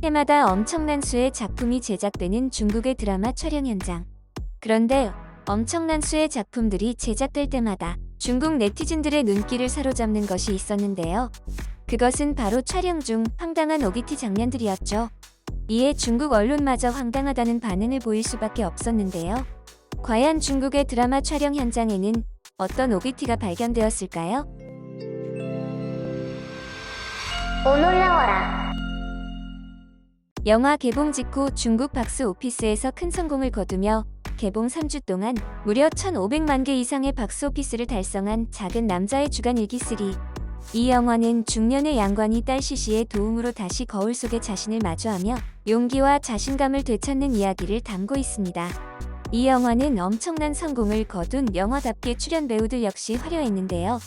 해마다 엄청난 수의 작품이 제작되는 중국의 드라마 촬영 현장. 그런데 엄청난 수의 작품들이 제작될 때마다 중국 네티즌들의 눈길을 사로잡는 것이 있었는데요. 그것은 바로 촬영 중 황당한 OBT 장면들이었죠. 이에 중국 언론마저 황당하다는 반응을 보일 수밖에 없었는데요. 과연 중국의 드라마 촬영 현장에는 어떤 OBT가 발견되었을까요? 놀라워라. 영화 개봉 직후 중국 박스오피스에서 큰 성공을 거두며 개봉 3주 동안 무려 1,500만 개 이상의 박스오피스를 달성한 작은 남자의 주간 일기3. 이 영화는 중년의 양관이 딸 시시의 도움으로 다시 거울 속의 자신을 마주하며 용기와 자신감을 되찾는 이야기를 담고 있습니다. 이 영화는 엄청난 성공을 거둔 영화답게 출연 배우들 역시 화려했는데요.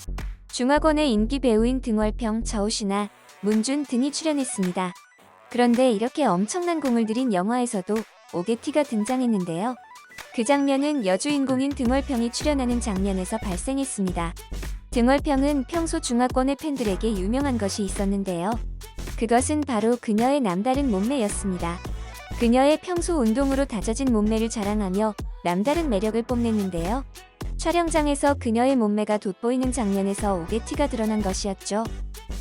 중화권의 인기 배우인 등월평, 저우시나, 문준 등이 출연했습니다. 그런데 이렇게 엄청난 공을 들인 영화에서도 OBT가 등장했는데요. 그 장면은 여주인공인 등월평이 출연하는 장면에서 발생했습니다. 등월평은 평소 중화권의 팬들에게 유명한 것이 있었는데요. 그것은 바로 그녀의 남다른 몸매였습니다. 그녀의 평소 운동으로 다져진 몸매를 자랑하며 남다른 매력을 뽐냈는데요. 촬영장에서 그녀의 몸매가 돋보이는 장면에서 OBT가 드러난 것이었죠.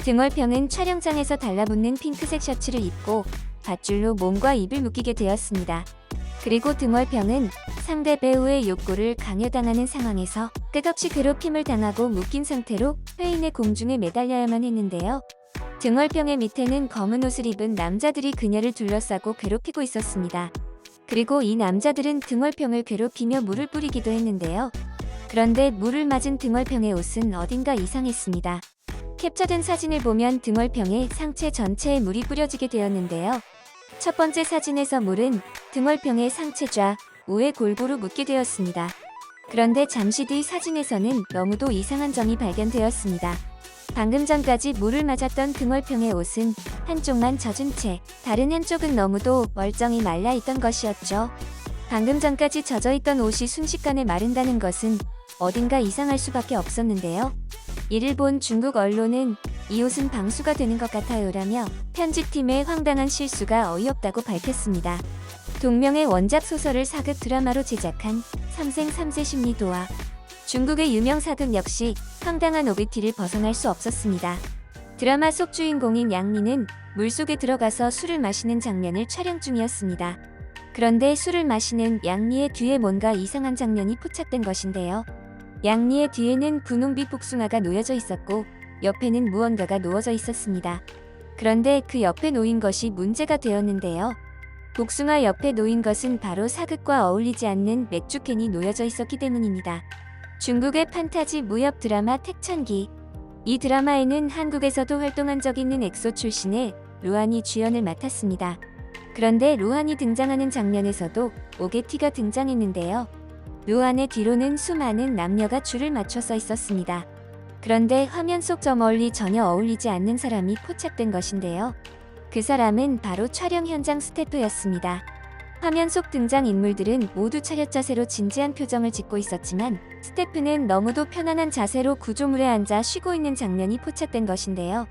등월평은 촬영장에서 달라붙는 핑크색 셔츠를 입고 밧줄로 몸과 입을 묶이게 되었습니다. 그리고 등월평은 상대 배우의 욕구를 강요당하는 상황에서 끝없이 괴롭힘을 당하고 묶인 상태로 회인의 공중에 매달려야만 했는데요. 등월평의 밑에는 검은 옷을 입은 남자들이 그녀를 둘러싸고 괴롭히고 있었습니다. 그리고 이 남자들은 등월평을 괴롭히며 물을 뿌리기도 했는데요. 그런데 물을 맞은 등월평의 옷은 어딘가 이상했습니다. 캡처된 사진을 보면 등월평의 상체 전체에 물이 뿌려지게 되었는데요. 첫 번째 사진에서 물은 등월평의 상체 좌우에 골고루 묻게 되었습니다. 그런데 잠시 뒤 사진에서는 너무도 이상한 점이 발견되었습니다. 방금 전까지 물을 맞았던 등월평의 옷은 한쪽만 젖은 채 다른 한쪽은 너무도 멀쩡히 말라있던 것이었죠. 방금 전까지 젖어있던 옷이 순식간에 마른다는 것은 어딘가 이상할 수밖에 없었는데요. 이를 본 중국 언론은 이 옷은 방수가 되는 것 같아요라며 편집팀의 황당한 실수가 어이없다고 밝혔습니다. 동명의 원작 소설을 사극 드라마로 제작한 삼생 삼세 심리도와 중국의 유명 사극 역시 황당한 OBT를 벗어날 수 없었습니다. 드라마 속 주인공인 양리는 물속에 들어가서 술을 마시는 장면을 촬영 중이었습니다. 그런데 술을 마시는 양리의 뒤에 뭔가 이상한 장면이 포착된 것인데요. 양리의 뒤에는 분홍빛 복숭아가 놓여져 있었고 옆에는 무언가가 놓여져 있었습니다. 그런데 그 옆에 놓인 것이 문제가 되었는데요. 복숭아 옆에 놓인 것은 바로 사극과 어울리지 않는 맥주캔이 놓여져 있었기 때문입니다. 중국의 판타지 무협 드라마 택천기. 이 드라마에는 한국에서도 활동한 적 있는 엑소 출신의 루안이 주연을 맡았습니다. 그런데 루안이 등장하는 장면에서도 OBT가 등장했는데요. 루안의 뒤로는 수많은 남녀가 줄을 맞춰 서 있었습니다. 그런데 화면 속 저 멀리 전혀 어울리지 않는 사람이 포착된 것인데요. 그 사람은 바로 촬영 현장 스태프였습니다. 화면 속 등장인물들은 모두 차렷 자세로 진지한 표정을 짓고 있었지만 스태프는 너무도 편안한 자세로 구조물에 앉아 쉬고 있는 장면이 포착된 것인데요.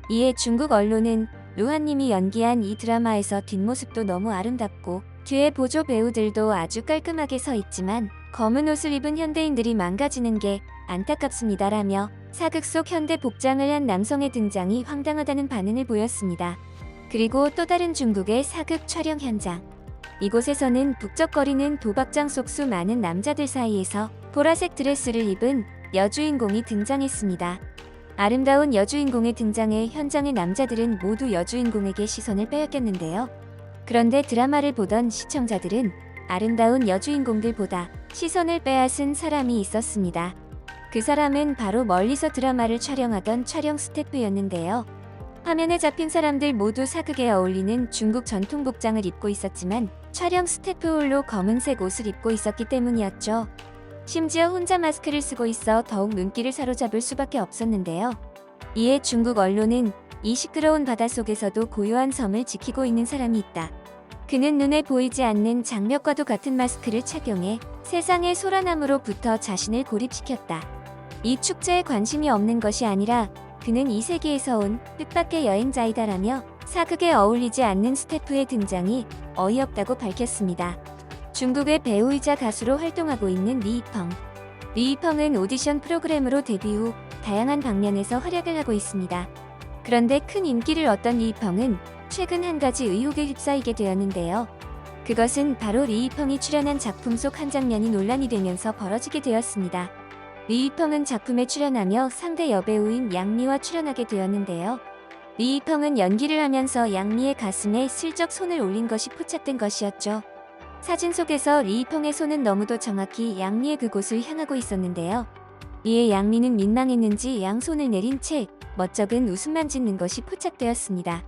이에 중국 언론은 루안님이 연기한 이 드라마에서 뒷모습도 너무 아름답고 뒤에 보조 배우들도 아주 깔끔하게 서 있지만 검은 옷을 입은 현대인들이 망가지는 게 안타깝습니다라며 사극 속 현대 복장을 한 남성의 등장이 황당하다는 반응을 보였습니다. 그리고 또 다른 중국의 사극 촬영 현장. 이곳에서는 북적거리는 도박장 속 수많은 남자들 사이에서 보라색 드레스를 입은 여주인공이 등장했습니다. 아름다운 여주인공의 등장에 현장의 남자들은 모두 여주인공에게 시선을 빼앗겼는데요. 그런데 드라마를 보던 시청자들은 아름다운 여주인공들보다 시선을 빼앗은 사람이 있었습니다. 그 사람은 바로 멀리서 드라마를 촬영하던 촬영 스태프였는데요. 화면에 잡힌 사람들 모두 사극에 어울리는 중국 전통 복장을 입고 있었지만 촬영 스태프 홀로 검은색 옷을 입고 있었기 때문이었죠. 심지어 혼자 마스크를 쓰고 있어 더욱 눈길을 사로잡을 수밖에 없었는데요. 이에 중국 언론은 이 시끄러운 바닷속에서도 고요한 섬을 지키고 있는 사람이 있다. 그는 눈에 보이지 않는 장벽과도 같은 마스크를 착용해 세상의 소란함으로부터 자신을 고립시켰다. 이 축제에 관심이 없는 것이 아니라 그는 이 세계에서 온 뜻밖의 여행자이다라며 사극에 어울리지 않는 스태프의 등장이 어이없다고 밝혔습니다. 중국의 배우이자 가수로 활동하고 있는 리이펑. 리이펑은 오디션 프로그램으로 데뷔 후 다양한 방면에서 활약을 하고 있습니다. 그런데 큰 인기를 얻던 리이펑은 최근 한 가지 의혹에 휩싸이게 되었는데요. 그것은 바로 리이펑이 출연한 작품 속 한 장면이 논란이 되면서 벌어지게 되었습니다. 리이펑은 작품에 출연하며 상대 여배우인 양미와 출연하게 되었는데요. 리이펑은 연기를 하면서 양미의 가슴에 슬쩍 손을 올린 것이 포착된 것이었죠. 사진 속에서 리이펑의 손은 너무도 정확히 양미의 그곳을 향하고 있었는데요. 이에 양미는 민망했는지 양손을 내린 채 멋쩍은 웃음만 짓는 것이 포착되었습니다.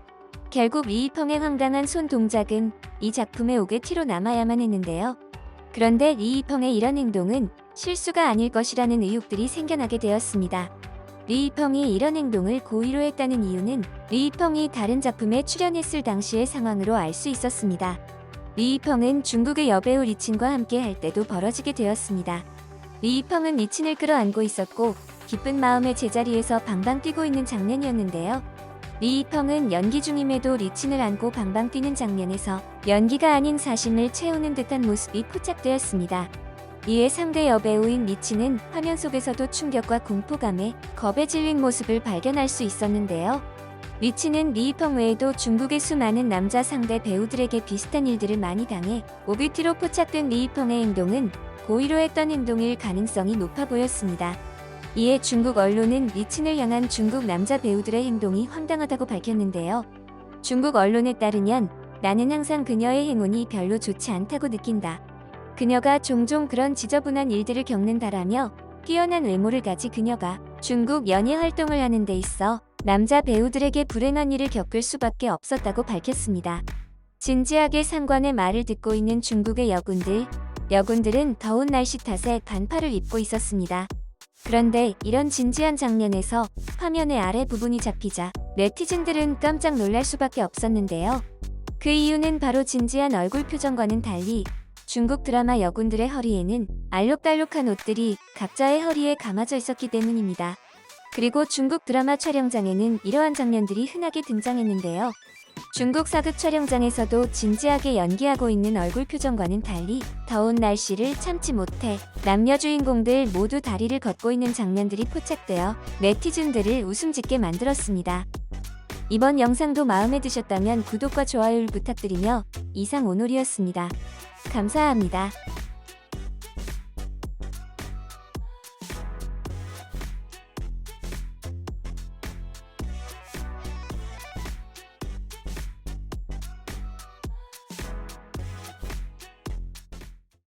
결국 리이펑의 황당한 손 동작은 이 작품의 옥의 티로 남아야만 했는데요. 그런데 리이펑의 이런 행동은 실수가 아닐 것이라는 의혹들이 생겨나게 되었습니다. 리이펑이 이런 행동을 고의로 했다는 이유는 리이펑이 다른 작품에 출연했을 당시의 상황으로 알 수 있었습니다. 리이펑은 중국의 여배우 리친과 함께 할 때도 벌어지게 되었습니다. 리이펑은 리친을 끌어안고 있었고 기쁜 마음에 제자리에서 방방 뛰고 있는 장면이었는데요. 리이펑은 연기 중임에도 리친을 안고 방방 뛰는 장면에서 연기가 아닌 사심을 채우는 듯한 모습이 포착되었습니다. 이에 상대 여배우인 리친은 화면 속에서도 충격과 공포감에 겁에 질린 모습을 발견할 수 있었는데요. 리친은 리이펑 외에도 중국의 수많은 남자 상대 배우들에게 비슷한 일들을 많이 당해 오비티로 포착된 리이펑의 행동은 고의로 했던 행동일 가능성이 높아 보였습니다. 이에 중국 언론은 리친을 향한 중국 남자 배우들의 행동이 황당하다고 밝혔는데요. 중국 언론에 따르면 나는 항상 그녀의 행운이 별로 좋지 않다고 느낀다. 그녀가 종종 그런 지저분한 일들을 겪는다라며 뛰어난 외모를 가진 그녀가 중국 연예 활동을 하는 데 있어 남자 배우들에게 불행한 일을 겪을 수밖에 없었다고 밝혔습니다. 진지하게 상관의 말을 듣고 있는 중국의 여군들은 더운 날씨 탓에 반팔을 입고 있었습니다. 그런데 이런 진지한 장면에서 화면의 아래 부분이 잡히자 네티즌들은 깜짝 놀랄 수밖에 없었는데요. 그 이유는 바로 진지한 얼굴 표정과는 달리 중국 드라마 여군들의 허리에는 알록달록한 옷들이 각자의 허리에 감아져 있었기 때문입니다. 그리고 중국 드라마 촬영장에는 이러한 장면들이 흔하게 등장했는데요. 중국 사극 촬영장에서도 진지하게 연기하고 있는 얼굴 표정과는 달리 더운 날씨를 참지 못해 남녀 주인공들 모두 다리를 걷고 있는 장면들이 포착되어 네티즌들을 웃음 짓게 만들었습니다. 이번 영상도 마음에 드셨다면 구독과 좋아요를 부탁드리며 이상 오놀이었습니다. 감사합니다.